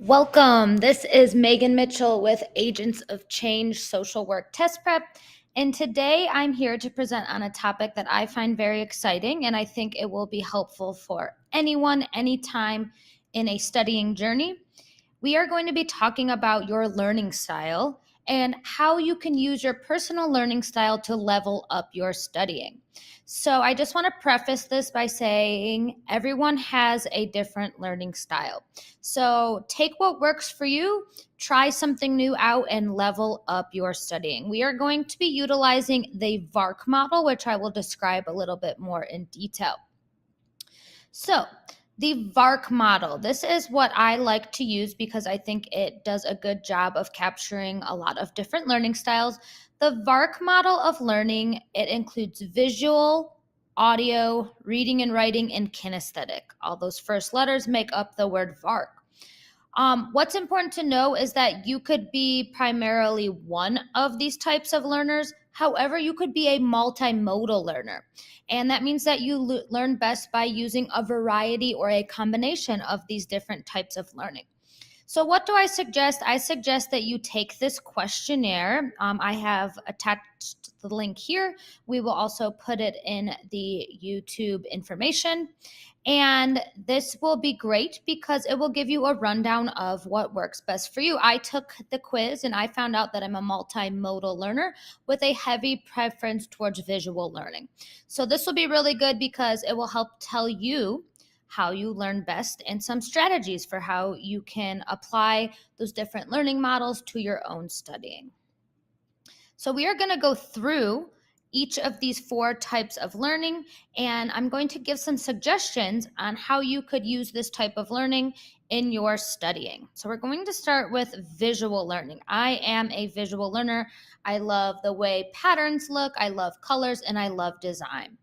Welcome. This is Megan Mitchell with Agents of Change Social Work Test Prep. And today I'm here to present on a topic that I find very exciting, and I think it will be helpful for anyone, anytime in a studying journey. We are going to be talking about your learning style and how you can use your personal learning style to level up your studying. So I just want to preface this by saying everyone has a different learning style. So take what works for you, try something new out, and level up your studying. We are going to be utilizing the Varc model, which I will describe a little bit more in detail. So the Varc model, this is what I like to use because I think it does a good job of capturing a lot of different learning styles. The Varc model of learning, it includes visual, audio, reading and writing, and kinesthetic. All those first letters make up the word Varc. What's important to know is that you could be primarily one of these types of learners. However, you could be a multimodal learner. And that means that you learn best by using a variety or a combination of these different types of learning. So what do I suggest? I suggest that you take this questionnaire. I have attached the link here. We will also put it in the YouTube information. And this will be great because it will give you a rundown of what works best for you. I took the quiz and I found out that I'm a multimodal learner with a heavy preference towards visual learning. So this will be really good because it will help tell you how you learn best and some strategies for how you can apply those different learning models to your own studying. So we are going to go through each of these four types of learning, and I'm going to give some suggestions on how you could use this type of learning in your studying. So we're going to start with visual learning. I am a visual learner. I love the way patterns look, I love colors, and I love design.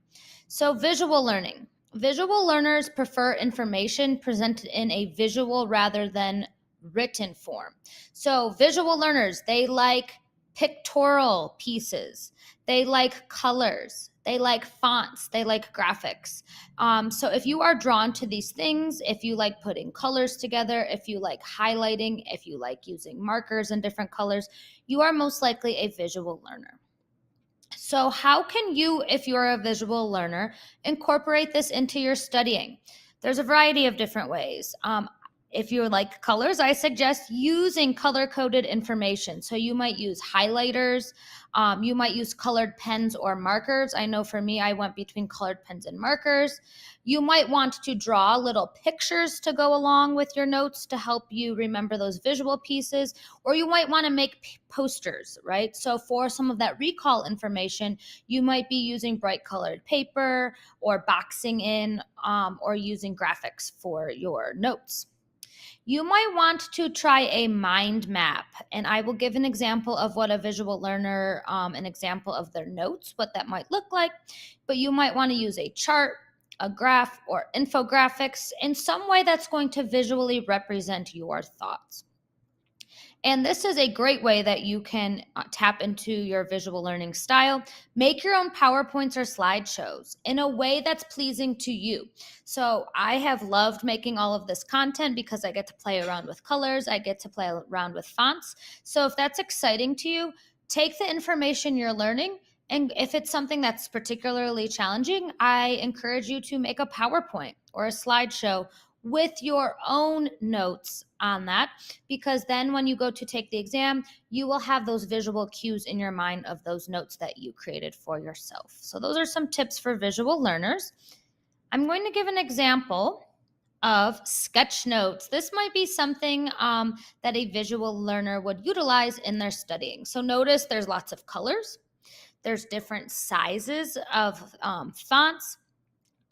So visual learning. Visual learners prefer information presented in a visual rather than written form. So visual learners, they like pictorial pieces. They like colors. They like fonts. They like graphics. So if you are drawn to these things, if you like putting colors together, if you like highlighting, if you like using markers in different colors, you are most likely a visual learner. So how can you, if you're a visual learner, incorporate this into your studying? There's a variety of different ways. If you like colors, I suggest using color-coded information. So you might use highlighters, you might use colored pens or markers. I know for me, I went between colored pens and markers. You might want to draw little pictures to go along with your notes to help you remember those visual pieces, or you might want to make posters, right? So for some of that recall information, you might be using bright colored paper or boxing in or using graphics for your notes. You might want to try a mind map, and I will give an example of what a visual learner, an example of their notes, what that might look like, but you might want to use a chart, a graph, or infographics in some way that's going to visually represent your thoughts. And this is a great way that you can tap into your visual learning style. Make your own PowerPoints or slideshows in a way that's pleasing to you. So I have loved making all of this content because I get to play around with colors. I get to play around with fonts. So if that's exciting to you, take the information you're learning, and if it's something that's particularly challenging, I encourage you to make a PowerPoint or a slideshow with your own notes on that, because then when you go to take the exam, you will have those visual cues in your mind of those notes that you created for yourself. So those are some tips for visual learners. I'm going to give an example of sketch notes. This might be something that a visual learner would utilize in their studying. So notice there's lots of colors. There's different sizes of fonts,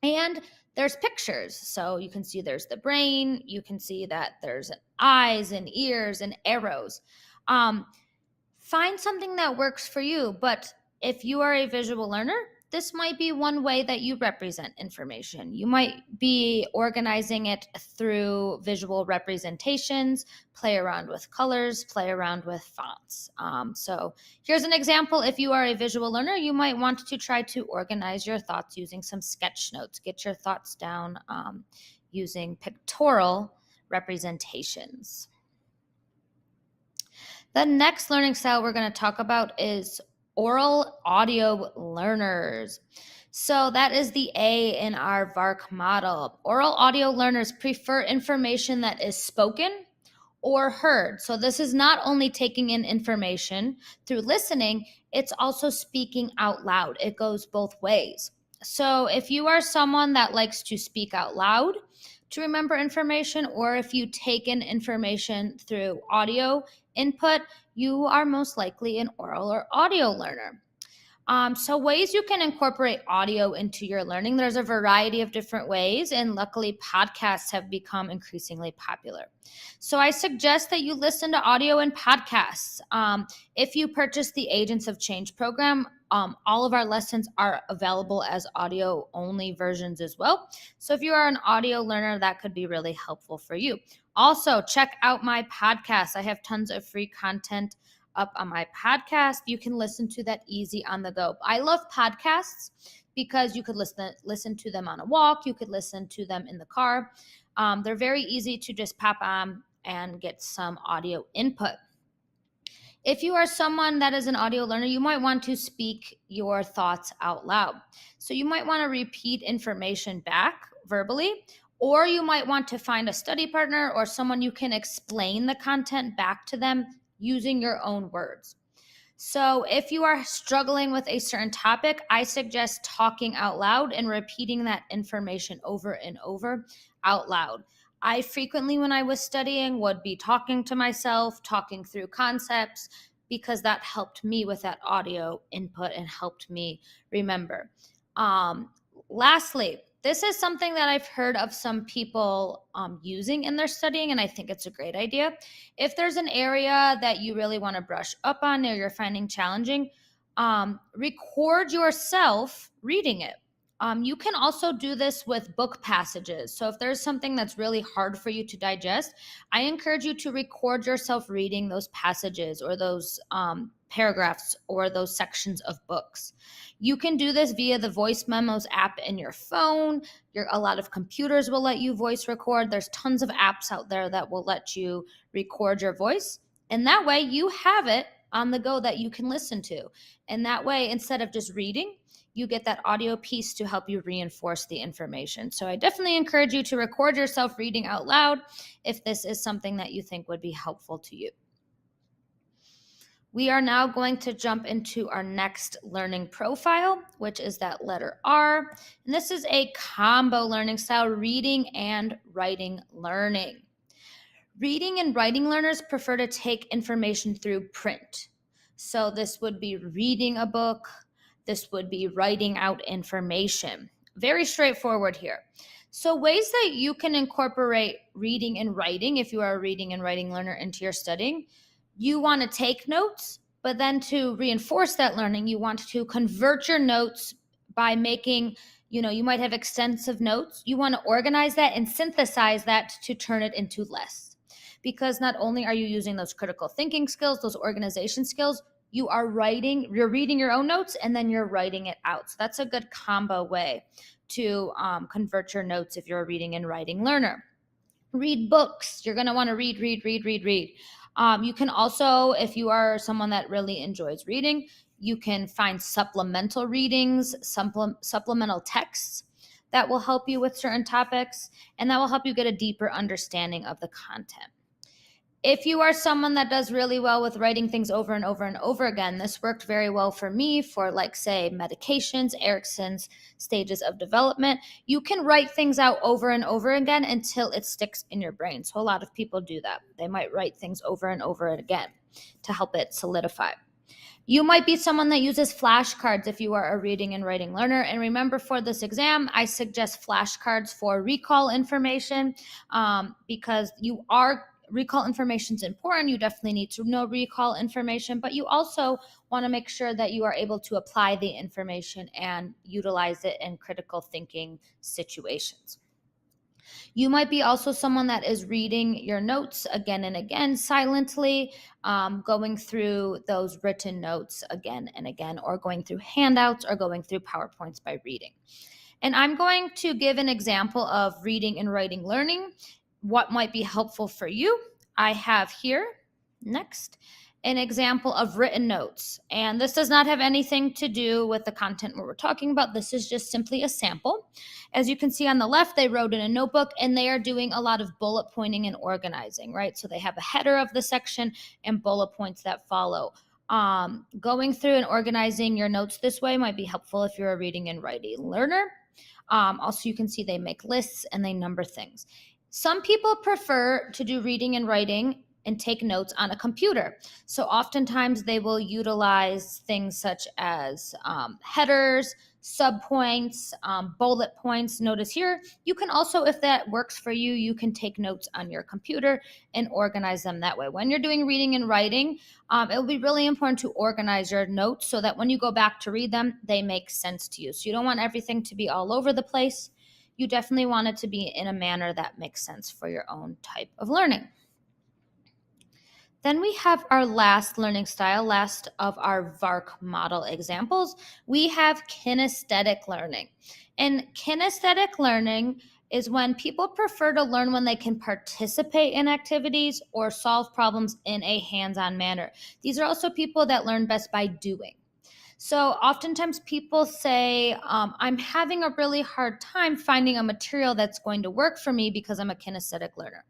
and there's pictures. So you can see there's the brain. You can see that there's eyes and ears and arrows. Find something that works for you. But if you are a visual learner, this might be one way that you represent information. You might be organizing it through visual representations, play around with colors, play around with fonts. So here's an example. If you are a visual learner, you might want to try to organize your thoughts using some sketch notes. Get your thoughts down using pictorial representations. The next learning style we're going to talk about is oral audio learners. So that is the A in our Varc model. Oral audio learners prefer information that is spoken or heard. So this is not only taking in information through listening, it's also speaking out loud. It goes both ways. So if you are someone that likes to speak out loud to remember information, or if you take in information through audio input, you are most likely an oral or audio learner. So ways you can incorporate audio into your learning, there's a variety of different ways, and luckily podcasts have become increasingly popular. So I suggest that you listen to audio and podcasts. If you purchase the Agents of Change program, all of our lessons are available as audio only versions as well. So if you are an audio learner, that could be really helpful for you. Also, check out my podcast. I have tons of free content up on my podcast. You can listen to that easy on the go. I love podcasts because you could listen to them on a walk. You could listen to them in the car. They're very easy to just pop on and get some audio input. If you are someone that is an audio learner, you might want to speak your thoughts out loud. So you might want to repeat information back verbally, or you might want to find a study partner or someone you can explain the content back to them using your own words. So if you are struggling with a certain topic, I suggest talking out loud and repeating that information over and over out loud. I frequently, when I was studying, would be talking to myself, talking through concepts, because that helped me with that audio input and helped me remember. Lastly, this is something that I've heard of some people using in their studying, and I think it's a great idea. If there's an area that you really want to brush up on or you're finding challenging, record yourself reading it. You can also do this with book passages. So if there's something that's really hard for you to digest, I encourage you to record yourself reading those passages or those paragraphs or those sections of books. You can do this via the Voice Memos app in your phone. A lot of computers will let you voice record. There's tons of apps out there that will let you record your voice. And that way you have it on the go that you can listen to. And that way, instead of just reading, you get that audio piece to help you reinforce the information. So I definitely encourage you to record yourself reading out loud if this is something that you think would be helpful to you. We are now going to jump into our next learning profile, which is that letter R. And this is a combo learning style, reading and writing learning. Reading and writing learners prefer to take information through print. So this would be reading a book. This would be writing out information. Very straightforward here. So ways that you can incorporate reading and writing, if you are a reading and writing learner, into your studying, you want to take notes, but then to reinforce that learning, you want to convert your notes by making, you might have extensive notes. You want to organize that and synthesize that to turn it into less. Because not only are you using those critical thinking skills, those organization skills, you're reading your own notes and then you're writing it out. So that's a good combo way to convert your notes if you're a reading and writing learner. Read books. You're going to want to read. You can also, if you are someone that really enjoys reading, you can find supplemental readings, supplemental texts that will help you with certain topics, and that will help you get a deeper understanding of the content. If you are someone that does really well with writing things over and over and over again, this worked very well for me for, like, say, medications, Erickson's stages of development. You can write things out over and over again until it sticks in your brain. So a lot of people do that. They might write things over and over again to help it solidify. You might be someone that uses flashcards if you are a reading and writing learner. And remember, for this exam, I suggest flashcards for recall information because recall information is important. You definitely need to know recall information, but you also want to make sure that you are able to apply the information and utilize it in critical thinking situations. You might be also someone that is reading your notes again and again silently, going through those written notes again and again, or going through handouts or going through PowerPoints by reading. And I'm going to give an example of reading and writing learning. What might be helpful for you, I have here next an example of written notes. And this does not have anything to do with the content we're talking about. This is just simply a sample. As you can see on the left, they wrote in a notebook and they are doing a lot of bullet pointing and organizing, right? So they have a header of the section and bullet points that follow. Going through and organizing your notes this way might be helpful if you're a reading and writing learner. Also, you can see they make lists and they number things. Some people prefer to do reading and writing and take notes on a computer. So oftentimes they will utilize things such as headers, subpoints, bullet points. Notice here, you can also, if that works for you, you can take notes on your computer and organize them that way. When you're doing reading and writing, it will be really important to organize your notes so that when you go back to read them, they make sense to you. So you don't want everything to be all over the place. You definitely want it to be in a manner that makes sense for your own type of learning. Then we have our last learning style, last of our Varc model examples. We have kinesthetic learning. And kinesthetic learning is when people prefer to learn when they can participate in activities or solve problems in a hands-on manner. These are also people that learn best by doing. So oftentimes people say, I'm having a really hard time finding a material that's going to work for me because I'm a kinesthetic learner.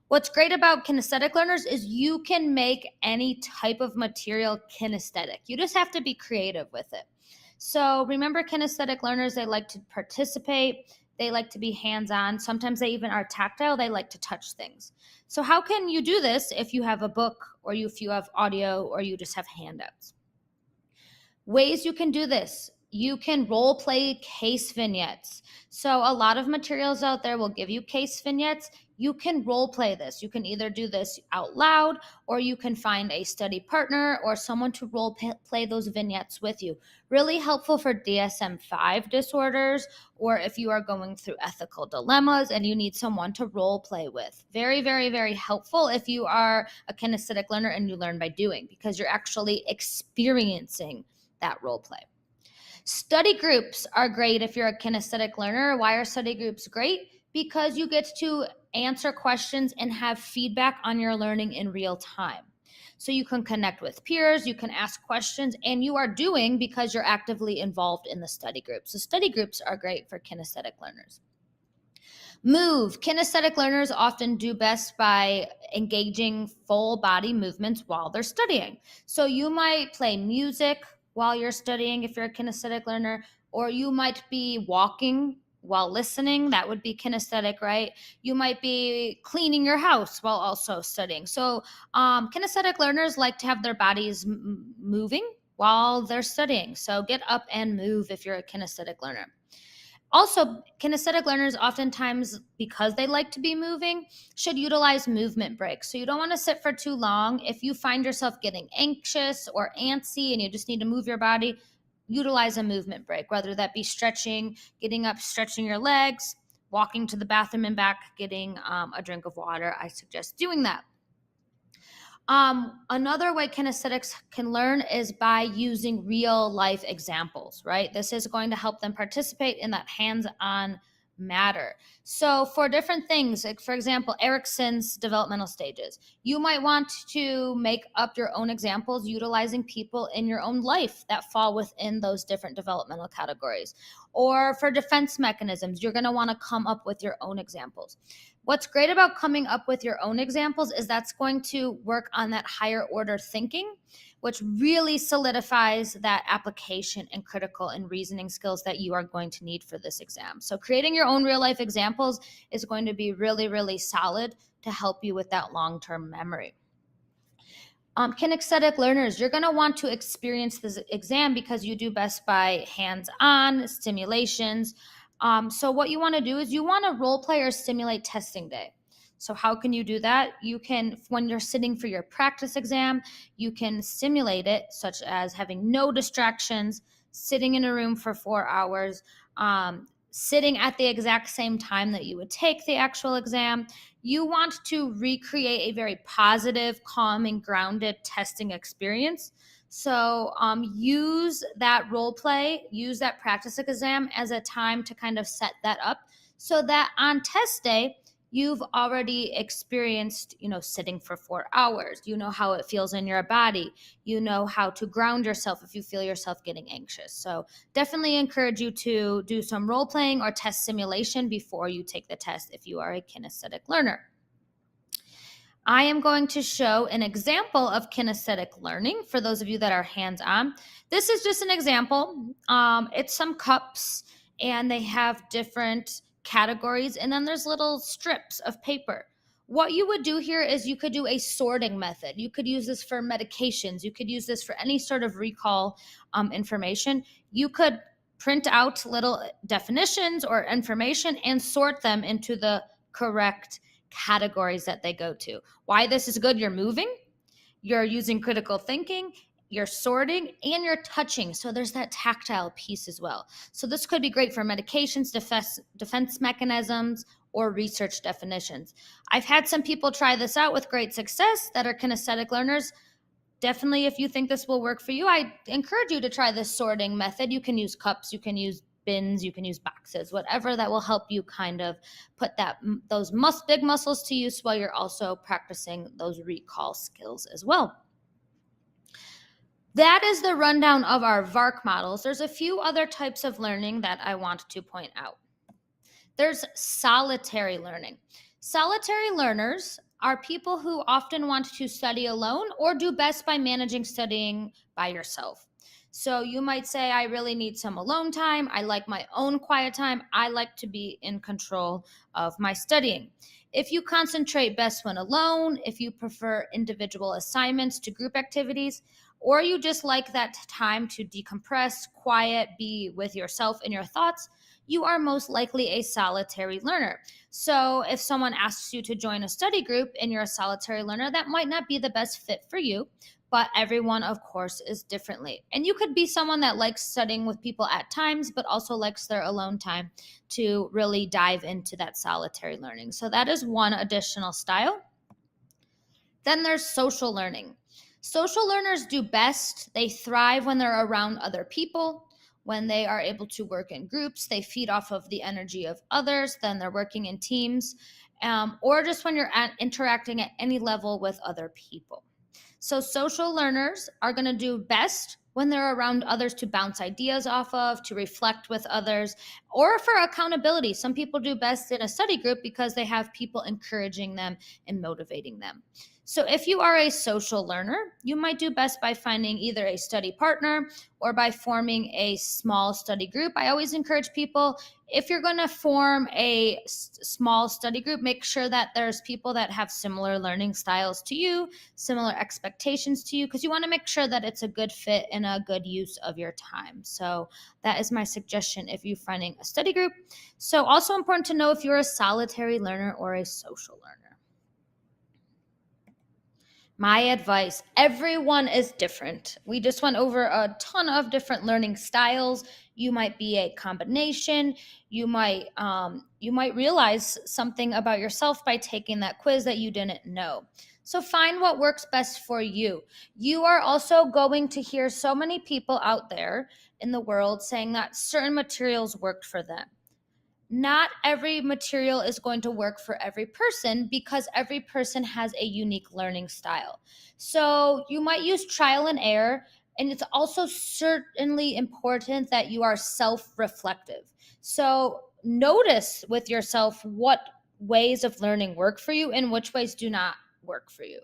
What's great about kinesthetic learners is you can make any type of material kinesthetic. You just have to be creative with it. So remember, kinesthetic learners, they like to participate. They like to be hands-on. Sometimes they even are tactile. They like to touch things. So how can you do this if you have a book or if you have audio or you just have handouts? Ways you can do this. You can role play case vignettes. So a lot of materials out there will give you case vignettes. You can role play this. You can either do this out loud or you can find a study partner or someone to role play those vignettes with you. Really helpful for DSM-5 disorders or if you are going through ethical dilemmas and you need someone to role play with. Very, very, very helpful if you are a kinesthetic learner and you learn by doing because you're actually experiencing that role play. Study groups are great if you're a kinesthetic learner. Why are study groups great? Because you get to answer questions and have feedback on your learning in real time. So you can connect with peers, you can ask questions, and you are doing because you're actively involved in the study group. So study groups are great for kinesthetic learners. Move. Kinesthetic learners often do best by engaging full body movements while they're studying. So you might play music while you're studying if you're a kinesthetic learner, or you might be walking while listening. That would be kinesthetic, right? You might be cleaning your house while also studying. So kinesthetic learners like to have their bodies moving while they're studying. So get up and move if you're a kinesthetic learner. Also, kinesthetic learners oftentimes, because they like to be moving, should utilize movement breaks. So you don't want to sit for too long. If you find yourself getting anxious or antsy and you just need to move your body, utilize a movement break, whether that be stretching, getting up, stretching your legs, walking to the bathroom and back, getting a drink of water. I suggest doing that. Another way kinesthetics can learn is by using real life examples, right? This is going to help them participate in that hands-on matter. So for different things, like for example, Erickson's developmental stages, you might want to make up your own examples utilizing people in your own life that fall within those different developmental categories. Or for defense mechanisms, you're going to want to come up with your own examples. What's great about coming up with your own examples is that's going to work on that higher order thinking, which really solidifies that application and critical and reasoning skills that you are going to need for this exam. So creating your own real life examples is going to be really, really solid to help you with that long-term memory. Kinesthetic learners, you're going to want to experience this exam because you do best by hands-on stimulations. So what you want to do is you want to role play or simulate testing day. So how can you do that? You can, when you're sitting for your practice exam, you can simulate it, such as having no distractions, sitting in a room for 4 hours, sitting at the exact same time that you would take the actual exam. You want to recreate a very positive, calm, and grounded testing experience. So use that role play, use that practice exam as a time to kind of set that up so that on test day, You've already experienced, sitting for 4 hours. You know how it feels in your body. You know how to ground yourself if you feel yourself getting anxious. So definitely encourage you to do some role playing or test simulation before you take the test if you are a kinesthetic learner. I am going to show an example of kinesthetic learning for those of you that are hands-on. This is just an example. It's some cups, and they have different categories, and then there's little strips of paper. What you would do here is you could do a sorting method. You could use this for medications. You could use this for any sort of recall information. You could print out little definitions or information and sort them into the correct categories that they go to. Why this is good: you're moving, you're using critical thinking, you're sorting, and you're touching. So there's that tactile piece as well. So this could be great for medications, defense mechanisms, or research definitions. I've had some people try this out with great success that are kinesthetic learners. Definitely, if you think this will work for you, I encourage you to try this sorting method. You can use cups, you can use bins, you can use boxes, whatever that will help you kind of put those big muscles to use while you're also practicing those recall skills as well. That is the rundown of our Varc models. There's a few other types of learning that I want to point out. There's solitary learning. Solitary learners are people who often want to study alone or do best by managing studying by yourself. So you might say, I really need some alone time. I like my own quiet time. I like to be in control of my studying. If you concentrate best when alone, if you prefer individual assignments to group activities, or you just like that time to decompress, quiet, be with yourself and your thoughts, you are most likely a solitary learner. So if someone asks you to join a study group and you're a solitary learner, that might not be the best fit for you, but everyone, of course, is differently. And you could be someone that likes studying with people at times, but also likes their alone time to really dive into that solitary learning. So that is one additional style. Then there's social learning. Social learners do best. They thrive when they're around other people, when they are able to work in groups. They feed off of the energy of others, then they're working in teams, or just when you're interacting at any level with other people. So social learners are going to do best when they're around others to bounce ideas off of, to reflect with others, or for accountability. Some people do best in a study group because they have people encouraging them and motivating them. So if you are a social learner, you might do best by finding either a study partner or by forming a small study group. I always encourage people, if you're going to form a small study group, make sure that there's people that have similar learning styles to you, similar expectations to you, because you want to make sure that it's a good fit and a good use of your time. So that is my suggestion if you're finding a study group. So also important to know if you're a solitary learner or a social learner. My advice: everyone is different. We just went over a ton of different learning styles. You might be a combination. You might realize something about yourself by taking that quiz that you didn't know. So find what works best for you. You are also going to hear so many people out there in the world saying that certain materials worked for them. Not every material is going to work for every person because every person has a unique learning style. So you might use trial and error, and it's also certainly important that you are self-reflective. So notice with yourself what ways of learning work for you and which ways do not work for you.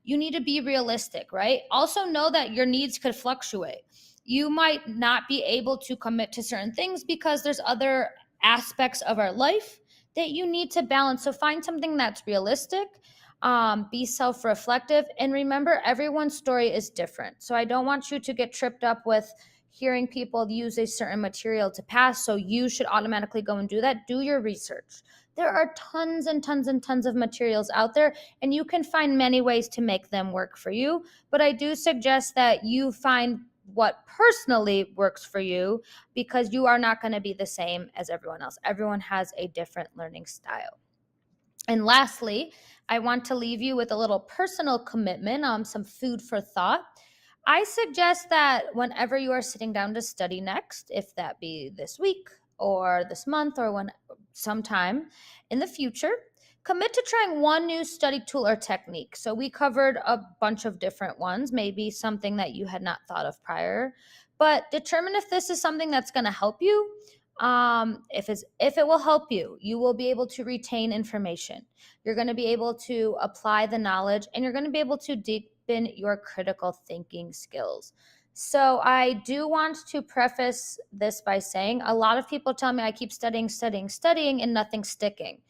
You need to be realistic, right? Also know that your needs could fluctuate. You might not be able to commit to certain things because there's other aspects of our life that you need to balance. So find something that's realistic, be self-reflective, and remember, everyone's story is different. So I don't want you to get tripped up with hearing people use a certain material to pass, so you should automatically go and do that. Do your research. There are tons and tons and tons of materials out there, and you can find many ways to make them work for you. But I do suggest that you find what personally works for you, because you are not going to be the same as everyone else. Everyone has a different learning style. And lastly, I want to leave you with a little personal commitment, some food for thought. I suggest that whenever you are sitting down to study next, if that be this week or this month or sometime in the future, Commit to trying one new study tool or technique. So we covered a bunch of different ones, maybe something that you had not thought of prior, but determine if this is something that's going to help you. If it will help you, you will be able to retain information. You're going to be able to apply the knowledge, and you're going to be able to deepen your critical thinking skills. So I do want to preface this by saying a lot of people tell me I keep studying, and nothing's sticking.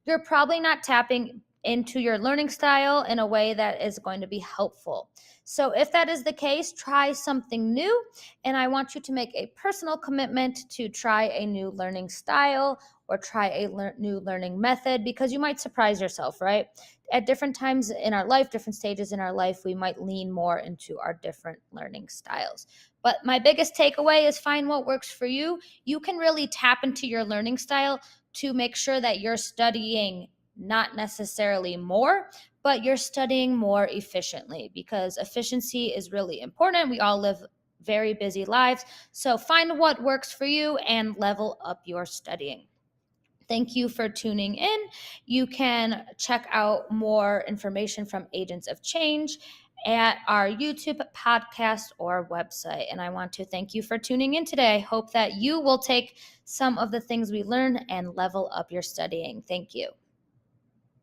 You're probably not tapping into your learning style in a way that is going to be helpful. So if that is the case, try something new. And I want you to make a personal commitment to try a new learning style or try a new learning method, because you might surprise yourself, right? At different times in our life, different stages in our life, we might lean more into our different learning styles. But my biggest takeaway is find what works for you. You can really tap into your learning style to make sure that you're studying not necessarily more, but you're studying more efficiently, because efficiency is really important. We all live very busy lives. So find what works for you and level up your studying. Thank you for tuning in. You can check out more information from Agents of Change at our YouTube podcast or website. And I want to thank you for tuning in today. I hope that you will take some of the things we learned and level up your studying. Thank you.